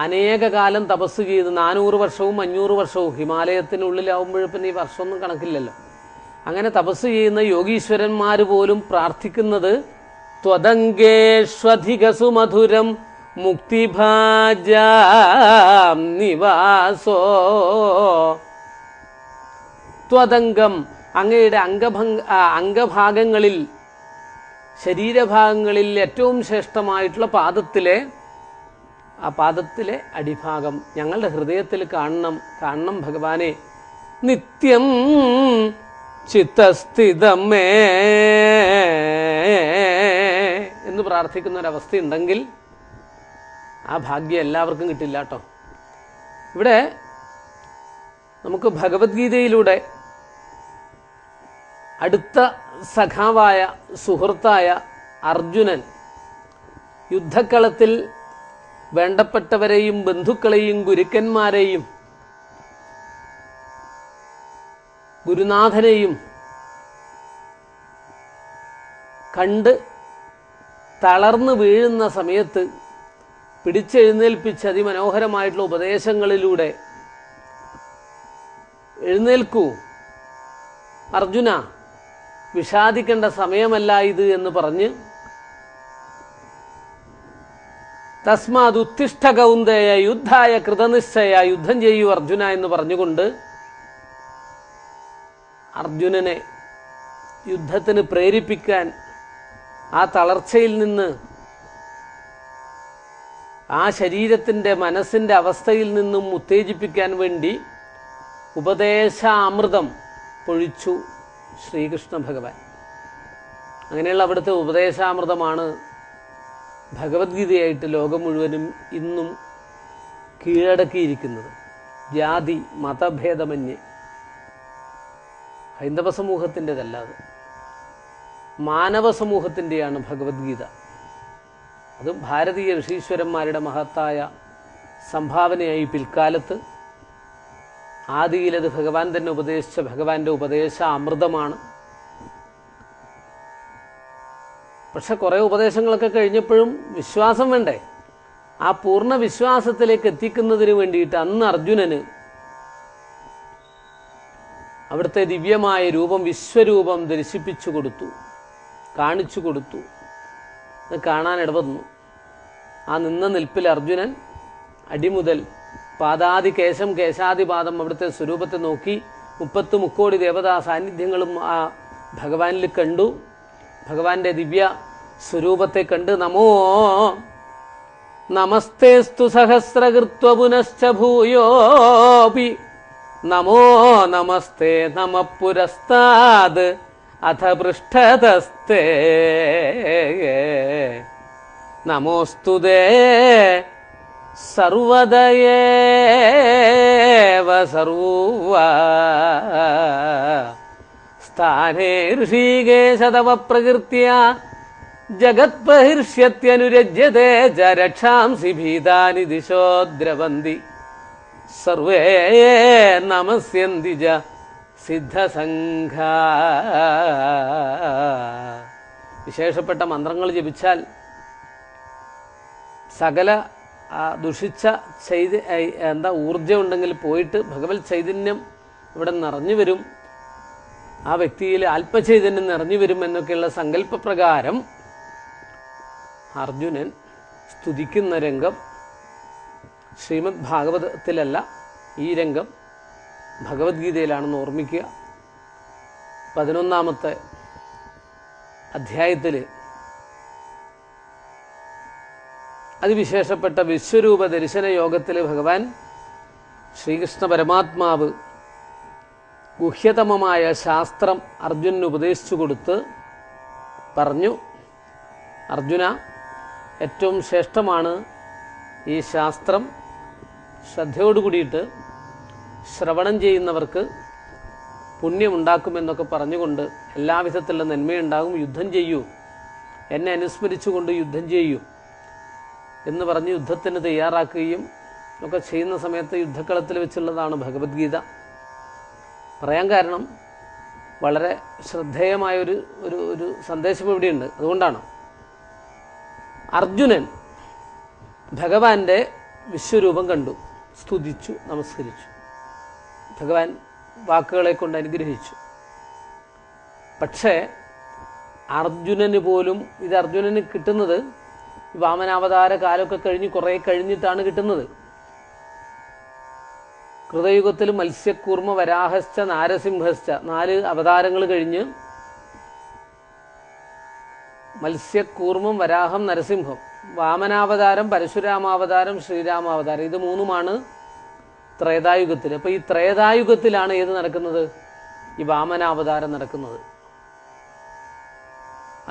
അനേക കാലം തപസ് ചെയ്ത് 400 വർഷവും 500 വർഷവും ഹിമാലയത്തിനുള്ളിലാവുമ്പോൾ പിന്നെ ഈ വർഷമൊന്നും കണക്കില്ലല്ലോ. അങ്ങനെ തപസ് ചെയ്യുന്ന യോഗീശ്വരന്മാർ പോലും പ്രാർത്ഥിക്കുന്നത് ത്വദംഗേഷ്വധികസു മധുരം മുക്തിഭാജാം നിവാസോ. ത്വദംഗം, അങ്ങയുടെ അംഗഭാഗങ്ങളിൽ, ശരീരഭാഗങ്ങളിൽ ഏറ്റവും ശ്രേഷ്ഠമായിട്ടുള്ള ആ പാദത്തിലെ അടിഭാഗം ഞങ്ങളുടെ ഹൃദയത്തിൽ കാണണം ഭഗവാനെ. നിത്യം ചിത്തസ്ഥിതമേ എന്ന് പ്രാർത്ഥിക്കുന്ന ഒരവസ്ഥയുണ്ടെങ്കിൽ ആ ഭാഗ്യം എല്ലാവർക്കും കിട്ടില്ല കേട്ടോ. ഇവിടെ നമുക്ക് ഭഗവത്ഗീതയിലൂടെ അടുത്ത സഖാവായ സുഹൃത്തായ അർജുനൻ യുദ്ധക്കളത്തിൽ വേണ്ടപ്പെട്ടവരെയും ബന്ധുക്കളെയും ഗുരുക്കന്മാരെയും ഗുരുനാഥനെയും കണ്ട് തളർന്നു വീഴുന്ന സമയത്ത് പിടിച്ചെഴുന്നേൽപ്പിച്ച് അതിമനോഹരമായിട്ടുള്ള ഉപദേശങ്ങളിലൂടെ എഴുന്നേൽക്കൂ അർജുന, വിഷാദിക്കേണ്ട സമയമല്ല ഇത് എന്ന് പറഞ്ഞ് തസ്മാത് ഉത്തിഷ്ഠ കൗന്ദേയ യുദ്ധായ കൃതനിശ്ചയ, യുദ്ധം ചെയ്യൂ അർജുന എന്ന് പറഞ്ഞുകൊണ്ട് അർജുനനെ യുദ്ധത്തിന് പ്രേരിപ്പിക്കാൻ, ആ തളർച്ചയിൽ നിന്ന്, ആ ശരീരത്തിൻ്റെ മനസ്സിൻ്റെ അവസ്ഥയിൽ നിന്നും ഉത്തേജിപ്പിക്കാൻ വേണ്ടി ഉപദേശാമൃതം പൊഴിച്ചു ശ്രീകൃഷ്ണ ഭഗവാൻ. അങ്ങനെയുള്ള അവിടുത്തെ ഉപദേശാമൃതമാണ് ഭഗവത്ഗീതയായിട്ട് ലോകം മുഴുവനും ഇന്നും കീഴടക്കിയിരിക്കുന്നത്. ജാതി മതഭേദമന്യേ. ഹൈന്ദവ സമൂഹത്തിൻ്റെതല്ല, അത് മാനവ സമൂഹത്തിൻ്റെയാണ് ഭഗവത്ഗീത. അതും ഭാരതീയ ഋഷീശ്വരന്മാരുടെ മഹത്തായ സംഭാവനയായി പിൽക്കാലത്ത്. ആദിയിലത് ഭഗവാൻ തന്നെ ഉപദേശിച്ച ഭഗവാന്റെ ഉപദേശ അമൃതമാണ്. പക്ഷെ കുറേ ഉപദേശങ്ങളൊക്കെ കഴിഞ്ഞപ്പോഴും വിശ്വാസം വേണ്ടേ? ആ പൂർണ്ണ വിശ്വാസത്തിലേക്ക് എത്തിക്കുന്നതിന് വേണ്ടിയിട്ട് അന്ന് അർജുനന് അവിടുത്തെ ദിവ്യമായ രൂപം, വിശ്വരൂപം ദർശിപ്പിച്ചു കൊടുത്തു, കാണിച്ചു കൊടുത്തു. അത് കാണാൻ ഇടവന്നു. ആ നിന്ന നിൽപ്പിൽ അർജുനൻ അടിമുതൽ പാദാതി കേശം കേശാദിപാദം അവിടുത്തെ സ്വരൂപത്തെ നോക്കി 30 മുക്കോടി ദേവതാ സാന്നിധ്യങ്ങളും ആ ഭഗവാനിൽ കണ്ടു. ഭഗവാന്റെ ദിവ്യ സ്വരൂപത്തെ കണ്ട് നമസ്തേസ്തു സഹസ്രകൃത്വ പുനശ്ച ഭൂയോപി നമോ നമസ്തേ നമ പുരസ്താദ് അഥ പൃഷ്ഠതസ്തേ നമോസ്തുതേ സർവദയേവ സർവ സ്ഥാനേ ഋഷികേശ തവ പ്രകൃത്യ ജഗത്ബഹിർഷ്യത്യനുരജ്യതേ ച രക്ഷാംസി ഭീതാനി ദിശോ ദ്രവന്തി സർവേ നമസ്യന്തി ച സിദ്ധസംഘ. വിശേഷപ്പെട്ട മന്ത്രങ്ങൾ ജപിച്ചാൽ സകല ദുഷിച്ച ഊർജം ഉണ്ടെങ്കിൽ പോയിട്ട് ഭഗവത് ചൈതന്യം ഇവിടെ നിറഞ്ഞു വരും, ആ വ്യക്തിയിൽ ആത്മചൈതന്യം നിറഞ്ഞു വരും എന്നൊക്കെയുള്ള സങ്കല്പപ്രകാരം അർജുനൻ സ്തുതിക്കുന്ന രംഗം ശ്രീമദ് ഭാഗവതത്തിലല്ല, ഈ രംഗം ഭഗവത്ഗീതയിലാണെന്ന് ഓർമ്മിക്കുക. 11ാമത്തെ അധ്യായത്തിൽ അതിവിശേഷപ്പെട്ട വിശ്വരൂപ ദർശന യോഗത്തിൽ ഭഗവാൻ ശ്രീകൃഷ്ണ പരമാത്മാവ് ഗുഹ്യതമമായ ശാസ്ത്രം അർജുനന് ഉപദേശിച്ചു കൊടുത്ത് പറഞ്ഞു, അർജുന, ഏറ്റവും ശ്രേഷ്ഠമാണ് ഈ ശാസ്ത്രം. ശ്രദ്ധയോടുകൂടിയിട്ട് ശ്രവണം ചെയ്യുന്നവർക്ക് പുണ്യമുണ്ടാക്കുമെന്നൊക്കെ പറഞ്ഞുകൊണ്ട് എല്ലാവിധത്തിലുള്ള നന്മയുണ്ടാകും, യുദ്ധം ചെയ്യൂ, എന്നെ അനുസ്മരിച്ചുകൊണ്ട് യുദ്ധം ചെയ്യൂ എന്ന് പറഞ്ഞ് യുദ്ധത്തിന് തയ്യാറാക്കുകയും ഒക്കെ ചെയ്യുന്ന സമയത്ത് യുദ്ധക്കളത്തിൽ വെച്ചുള്ളതാണ് ഭഗവത്ഗീത. പറയാൻ കാരണം വളരെ ശ്രദ്ധേയമായൊരു ഒരു സന്ദേശം ഇവിടെയുണ്ട്. അതുകൊണ്ടാണ് അർജുനൻ ഭഗവാന്റെ വിശ്വരൂപം കണ്ടു, സ്തുതിച്ചു, നമസ്കരിച്ചു, ഭഗവാൻ വാക്കുകളെ കൊണ്ട് അനുഗ്രഹിച്ചു. പക്ഷേ അർജുനന് പോലും ഇത് അർജുനന് കിട്ടുന്നത് വാമനാവതാര കാലമൊക്കെ കഴിഞ്ഞ് കുറേ കഴിഞ്ഞിട്ടാണ് കിട്ടുന്നത്. കൃതയുഗത്തിൽ മത്സ്യക്കൂർമ്മ വരാഹശ്ച നാരസിംഹശ്ച 4 അവതാരങ്ങൾ കഴിഞ്ഞ് മത്സ്യക്കൂർമ്മം വരാഹം നരസിംഹം, വാമനാവതാരം പരശുരാമാവതാരം ശ്രീരാമാവതാരം, ഇത് 3ഉമാണ് ത്രേതായുഗത്തിൽ. അപ്പോൾ ഈ ത്രേതായുഗത്തിലാണ് ഏത് നടക്കുന്നത്? ഈ വാമനാവതാരം നടക്കുന്നത്.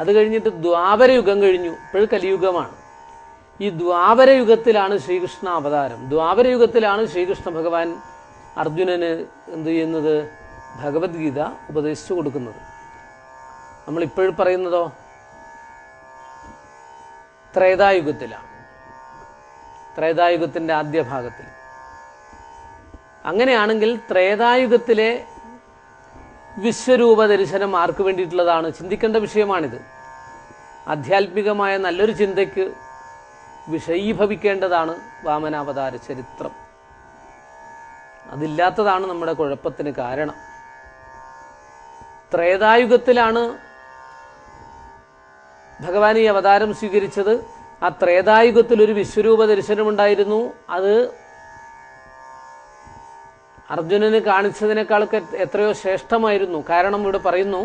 അത് കഴിഞ്ഞിട്ട് ദ്വാപരയുഗം കഴിഞ്ഞു, ഇപ്പോഴും കലിയുഗമാണ്. ഈ ദ്വാപരയുഗത്തിലാണ് ശ്രീകൃഷ്ണ അവതാരം. ദ്വാപരയുഗത്തിലാണ് ശ്രീകൃഷ്ണ ഭഗവാൻ അർജുനന് എന്ത് ചെയ്യുന്നത്? ഭഗവത്ഗീത ഉപദേശിച്ചു കൊടുക്കുന്നത്. നമ്മളിപ്പോഴും പറയുന്നതോ ത്രേതായുഗത്തിലാണ്, ത്രേതായുഗത്തിൻ്റെ ആദ്യ ഭാഗത്തിൽ. അങ്ങനെയാണെങ്കിൽ ത്രേതായുഗത്തിലെ വിശ്വരൂപ ദർശനം ആർക്ക് വേണ്ടിയിട്ടുള്ളതാണ്? ചിന്തിക്കേണ്ട വിഷയമാണിത്. ആധ്യാത്മികമായ നല്ലൊരു ചിന്തയ്ക്ക് വിഷയീഭവിക്കേണ്ടതാണ് വാമനാവതാര ചരിത്രം. അതില്ലാത്തതാണ് നമ്മുടെ കുഴപ്പത്തിന് കാരണം. ത്രേതായുഗത്തിലാണ് ഭഗവാൻ ഈ അവതാരം സ്വീകരിച്ചത്. ആ ത്രേതായുഗത്തിൽ ഒരു വിശ്വരൂപ ദർശനമുണ്ടായിരുന്നു. അത് അർജുനന് കാണിച്ചതിനേക്കാളൊക്കെ എത്രയോ ശ്രേഷ്ഠമായിരുന്നു. കാരണം ഇവിടെ പറയുന്നു,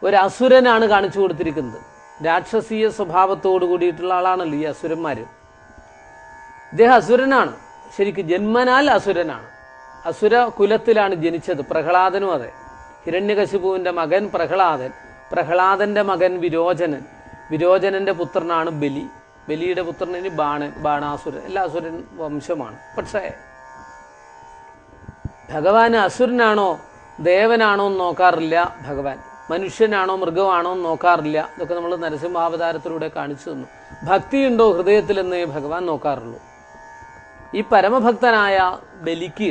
ഒരു അസുരനാണ് കാണിച്ചു കൊടുത്തിരിക്കുന്നത്. രാക്ഷസീയ സ്വഭാവത്തോടു കൂടിയിട്ടുള്ള ആളാണല്ലോ ഈ അസുരന്മാർ. ഇദ്ദേഹം അസുരനാണ്, ശരിക്കും ജന്മനാൽ അസുരനാണ്. അസുര കുലത്തിലാണ് ജനിച്ചത്. പ്രഹ്ലാദനും അതെ. ഹിരണ്യകശിപുവിൻ്റെ മകൻ പ്രഹ്ലാദൻ, പ്രഹ്ലാദൻ്റെ മകൻ വിരോചനൻ, വിരോചനൻ്റെ പുത്രനാണ് ബലി, ബലിയുടെ പുത്രന് ബാണൻ, ബാണാസുരൻ, എല്ലാ അസുരൻ വംശമാണ്. പക്ഷേ ഭഗവാൻ അസുരനാണോ ദേവനാണോ എന്ന് നോക്കാറില്ല. ഭഗവാൻ മനുഷ്യനാണോ മൃഗമാണോ എന്ന് നോക്കാറില്ല. ഇതൊക്കെ നമ്മൾ നരസിംഹാവതാരത്തിലൂടെ കാണിച്ചു തന്നു. ഭക്തിയുണ്ടോ ഹൃദയത്തിലെന്നേ ഭഗവാൻ നോക്കാറുള്ളൂ. ഈ പരമഭക്തനായ ബലിക്ക്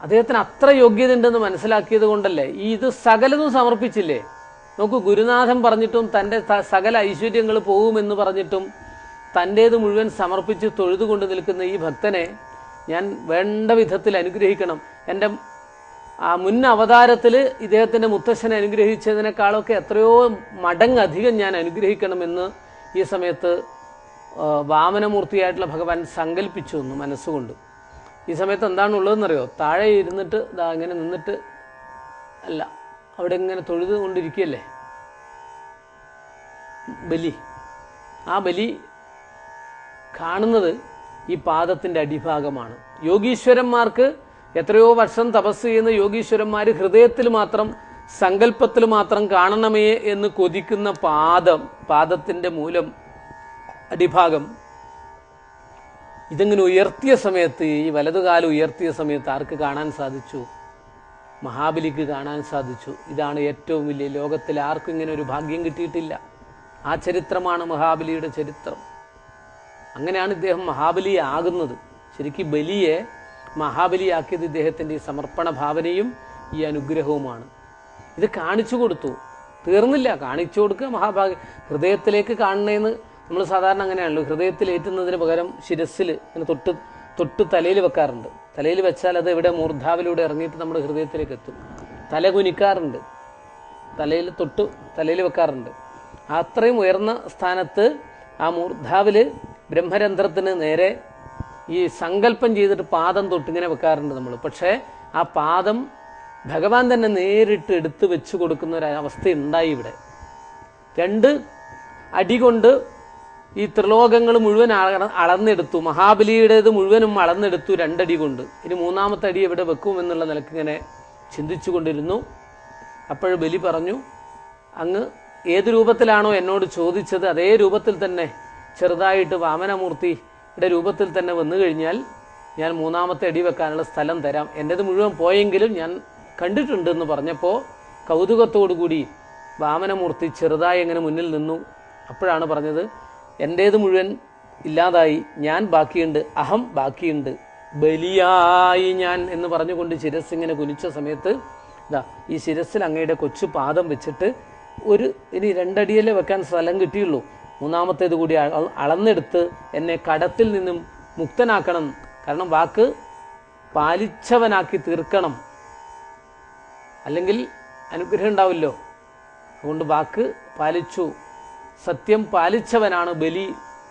അദ്ദേഹത്തിന് അത്ര യോഗ്യത ഉണ്ടെന്ന് മനസ്സിലാക്കിയത് കൊണ്ടല്ലേ ഇത് സകലതും സമർപ്പിച്ചില്ലേ. നോക്കൂ, ഗുരുനാഥൻ പറഞ്ഞിട്ടും തൻ്റെ സകല ഐശ്വര്യങ്ങൾ പോകുമെന്ന് പറഞ്ഞിട്ടും തൻ്റേത് മുഴുവൻ സമർപ്പിച്ച് തൊഴുതുകൊണ്ട് നിൽക്കുന്ന ഈ ഭക്തനെ ഞാൻ വേണ്ട വിധത്തിൽ അനുഗ്രഹിക്കണം. എൻ്റെ ആ മുൻ അവതാരത്തിൽ ഇദ്ദേഹത്തിൻ്റെ മുത്തശ്ശനെ അനുഗ്രഹിച്ചതിനേക്കാളൊക്കെ എത്രയോ മടങ്ങധികം ഞാൻ അനുഗ്രഹിക്കണമെന്ന് ഈ സമയത്ത് വാമനമൂർത്തിയായിട്ടുള്ള ഭഗവാൻ സങ്കല്പിച്ചു എന്ന് മനസ്സുകൊണ്ട്. ഈ സമയത്ത് എന്താണുള്ളതെന്നറിയോ? താഴെ ഇരുന്നിട്ട് ഇങ്ങനെ നിന്നിട്ട് അല്ല, അവിടെ ഇങ്ങനെ തൊഴുത് കൊണ്ടിരിക്കുകയല്ലേ ബലി. ആ ബലി കാണുന്നത് ഈ പാദത്തിൻ്റെ അടിഭാഗമാണ്. യോഗീശ്വരന്മാർക്ക് എത്രയോ വർഷം തപസ് ചെയ്യുന്ന യോഗീശ്വരന്മാർ ഹൃദയത്തിൽ മാത്രം സങ്കല്പത്തിൽ മാത്രം കാണണമേ എന്ന് കൊതിക്കുന്ന പാദത്തിൻ്റെ മൂലം അടിഭാഗം ഇതിങ്ങനെ ഉയർത്തിയ സമയത്ത്, ഈ വലതുകാലം ഉയർത്തിയ സമയത്ത് ആർക്ക് കാണാൻ സാധിച്ചു? മഹാബലിക്ക് കാണാൻ സാധിച്ചു. ഇതാണ് ഏറ്റവും വലിയ, ലോകത്തിൽ ആർക്കും ഇങ്ങനെ ഒരു ഭാഗ്യം കിട്ടിയിട്ടില്ല. ആ ചരിത്രമാണ് മഹാബലിയുടെ ചരിത്രം. അങ്ങനെയാണ് ഇദ്ദേഹം മഹാബലി ആകുന്നത്. ശരിക്കും ബലിയെ മഹാബലിയാക്കിയത് ഇദ്ദേഹത്തിൻ്റെ ഈ സമർപ്പണ ഭാവനയും ഈ അനുഗ്രഹവുമാണ്. ഇത് കാണിച്ചു കൊടുത്തു, തീർന്നില്ല, കാണിച്ചു കൊടുക്കുക. മഹാഭാഗ്യം ഹൃദയത്തിലേക്ക് കാണണേന്ന് നമ്മൾ സാധാരണ അങ്ങനെയാണല്ലോ, ഹൃദയത്തിലേറ്റുന്നതിന് പകരം ശിരസ്സിൽ ഇങ്ങനെ തൊട്ട് തലയിൽ വെക്കാറുണ്ട്. തലയിൽ വെച്ചാൽ അത് ഇവിടെ മൂർധാവിലൂടെ ഇറങ്ങിയിട്ട് നമ്മുടെ ഹൃദയത്തിലേക്ക് എത്തും. തല കുനിക്കാറുണ്ട്, തലയിൽ വെക്കാറുണ്ട്. അത്രയും ഉയർന്ന സ്ഥാനത്ത് ആ മൂർധാവിൽ ബ്രഹ്മരന്ധ്രത്തിന് നേരെ ഈ സങ്കല്പം ചെയ്തിട്ട് പാദം തൊട്ടിങ്ങനെ വെക്കാറുണ്ട് നമ്മൾ. പക്ഷേ ആ പാദം ഭഗവാൻ തന്നെ നേരിട്ട് എടുത്ത് വെച്ച് കൊടുക്കുന്ന ഒരവസ്ഥ ഉണ്ടായി ഇവിടെ. 2 അടി കൊണ്ട് ഈ ത്രിലോകങ്ങൾ മുഴുവൻ അളന്നെടുത്തു. മഹാബലിയുടേത് മുഴുവനും അളന്നെടുത്തു 2 അടി കൊണ്ട്. ഇനി 3ാമത്തെ അടി എവിടെ വെക്കുമെന്നുള്ള നിലക്ക് ഇങ്ങനെ ചിന്തിച്ചു കൊണ്ടിരുന്നു. അപ്പോൾ ബലി പറഞ്ഞു, അങ്ങ് ഏത് രൂപത്തിലാണോ എന്നോട് ചോദിച്ചത് അതേ രൂപത്തിൽ തന്നെ ചെറുതായിട്ട് വാമനമൂർത്തിയുടെ രൂപത്തിൽ തന്നെ വന്നു കഴിഞ്ഞാൽ ഞാൻ 3ാമത്തെ അടി വെക്കാനുള്ള സ്ഥലം തരാം. എൻ്റേത് മുഴുവൻ പോയെങ്കിലും ഞാൻ കണ്ടിട്ടുണ്ടെന്ന് പറഞ്ഞപ്പോൾ കൗതുകത്തോടു കൂടി വാമനമൂർത്തി ചെറുതായി എങ്ങനെ മുന്നിൽ നിന്നു. അപ്പോഴാണ് പറഞ്ഞത്, എൻ്റേത് മുഴുവൻ ഇല്ലാതായി, ഞാൻ ബാക്കിയുണ്ട്, അഹം ബാക്കിയുണ്ട്, ബലിയായി ഞാൻ എന്ന് പറഞ്ഞുകൊണ്ട് ശിരസ് ഇങ്ങനെ കുനിച്ച സമയത്ത് ഈ ശിരസിൽ അങ്ങയുടെ കൊച്ചു പാദം വെച്ചിട്ട് ഇനി 2 അടിയല്ലേ വെക്കാൻ സ്ഥലം കിട്ടിയുള്ളൂ, 3ാമത്തേത് കൂടി അളന്നെടുത്ത് എന്നെ കടത്തിൽ നിന്നും മുക്തനാക്കണം. കാരണം വാക്ക് പാലിച്ചവനാക്കി തീർക്കണം, അല്ലെങ്കിൽ അനുഗ്രഹം ഉണ്ടാവില്ലോ. അതുകൊണ്ട് വാക്ക് പാലിച്ചു, സത്യം പാലിച്ചവനാണ് ബലി,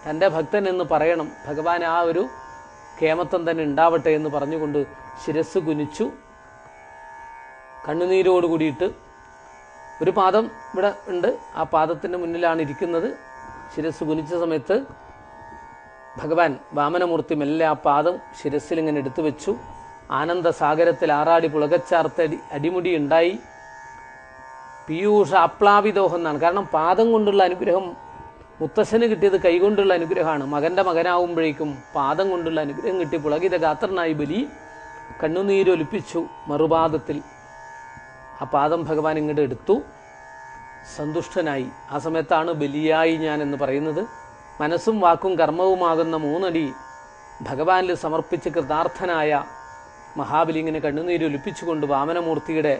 തൻ്റെ ഭക്തൻ എന്ന് പറയണം. ഭഗവാൻ ആ ഒരു കേമത്വം തന്നെ ഉണ്ടാവട്ടെ എന്ന് പറഞ്ഞുകൊണ്ട് ശിരസ് കുനിച്ചു. കണ്ണുനീരോട് കൂടിയിട്ട് ഒരു പാദം ഇവിടെ ഉണ്ട്, ആ പാദത്തിൻ്റെ മുന്നിലാണ് ഇരിക്കുന്നത്. ശിരസ് കുനിച്ച സമയത്ത് ഭഗവാൻ വാമനമൂർത്തി മെല്ലെ ആ പാദം ശിരസിൽ ഇങ്ങനെ എടുത്തു വെച്ചു. ആനന്ദസാഗരത്തിൽ ആറാടി പുളകച്ചാർത്ത അടിമുടി ഉണ്ടായി. പീയൂഷ അപ്ലാവിദോഹം എന്നാണ്. കാരണം പാദം കൊണ്ടുള്ള അനുഗ്രഹം മുത്തശ്ശന് കിട്ടിയത് കൈകൊണ്ടുള്ള അനുഗ്രഹമാണ്. മകൻ്റെ മകനാവുമ്പോഴേക്കും പാദം കൊണ്ടുള്ള അനുഗ്രഹം കിട്ടി. പുളകിത ഗാത്രനായി ബലി കണ്ണുനീരൊലിപ്പിച്ചു മറുപാദത്തിൽ. ആ പാദം ഭഗവാൻ ഇങ്ങോട്ട് എടുത്തു, സന്തുഷ്ടനായി. ആ സമയത്താണ് ബലിയായി ഞാൻ എന്ന് പറയുന്നത്. മനസ്സും വാക്കും കർമ്മവുമാകുന്ന 3 അടി ഭഗവാനിൽ സമർപ്പിച്ച് കൃതാർത്ഥനായ മഹാബലി ഇങ്ങനെ കണ്ണുനീരൊലിപ്പിച്ചുകൊണ്ട് വാമനമൂർത്തിയുടെ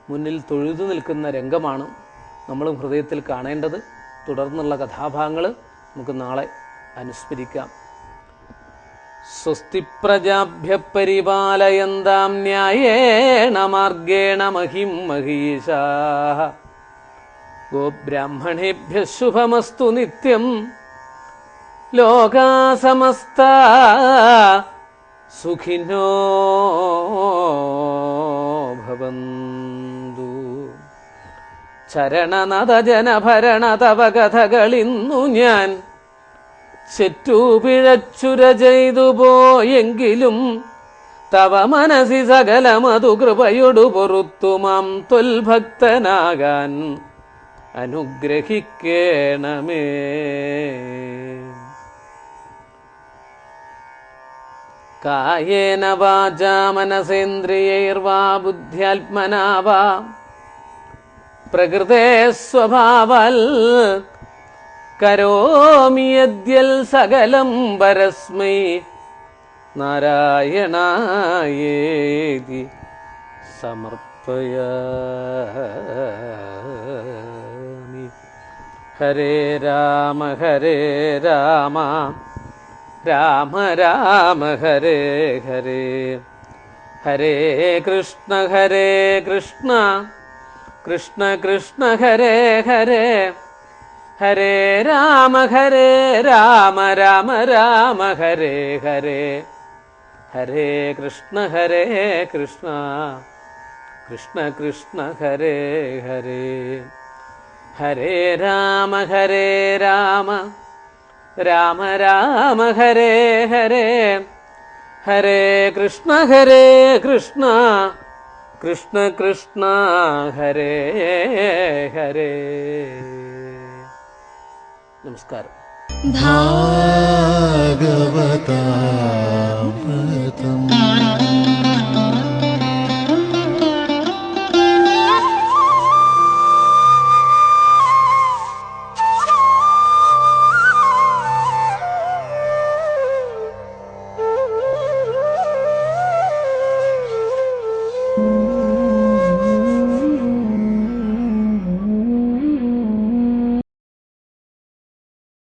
മുന്നിൽ തൊഴുതു നിൽക്കുന്ന രംഗമാണ് നമ്മളും ഹൃദയത്തിൽ കാണേണ്ടത്. തുടർന്നുള്ള കഥാഭാഗങ്ങൾ നമുക്ക് നാളെ അനുസ്മരിക്കാം. സ്വസ്തി പ്രജാഭ്യ പരിപാലയന്താം ന്യായേണ മാർഗേണ മഹിം മഹീഷാഃ ഗോബ്രാഹ്മണേഭ്യഃ ശുഭമസ്തു നിത്യം ലോകാ സമസ്താ സുഖിനോ ഭവന്തു. ചരണനദജനഭരണ തവ കഥകളിന്നു ഞാൻ ചെറ്റുപിഴച്ചുര ചെയ്തു പോയെങ്കിലും തവ മനസി സകലമതു കൃപയൊടു പൊറുത്തു മാം ത്വൽഭക്തനാകാൻ അനുഗ്രഹിക്കേണമേ. കായേന വാചാ മനസേന്ദ്രിയൈർവാ ബുദ്ധ്യാത്മനാ വാ പ്രകൃതേ സ്വഭാവാൽ കരോമി യദ്യൽ സകലം പരസ്മൈ നാരായണായേതി സമർപ്പയാമി. ഹരേ രാമ രാമ രാമ ഹരേ ഹരേ, ഹരേ കൃഷ്ണ കൃഷ്ണ കൃഷ്ണ ഹരേ ഹരേ, ഹരേ രാമ രാമ രാമ ഹരേ ഹരേ, ഹരേ കൃഷ്ണ കൃഷ്ണ കൃഷ്ണ ഹരേ ഹരേ, ഹരേ രാമ രാമ രാമ ഹരേ ഹരേ, ഹരേ കൃഷ്ണ കൃഷ്ണ കൃഷ്ണ ഹരേ ഹരേ. നമസ്കാരം. ഭാഗവതാമൃതം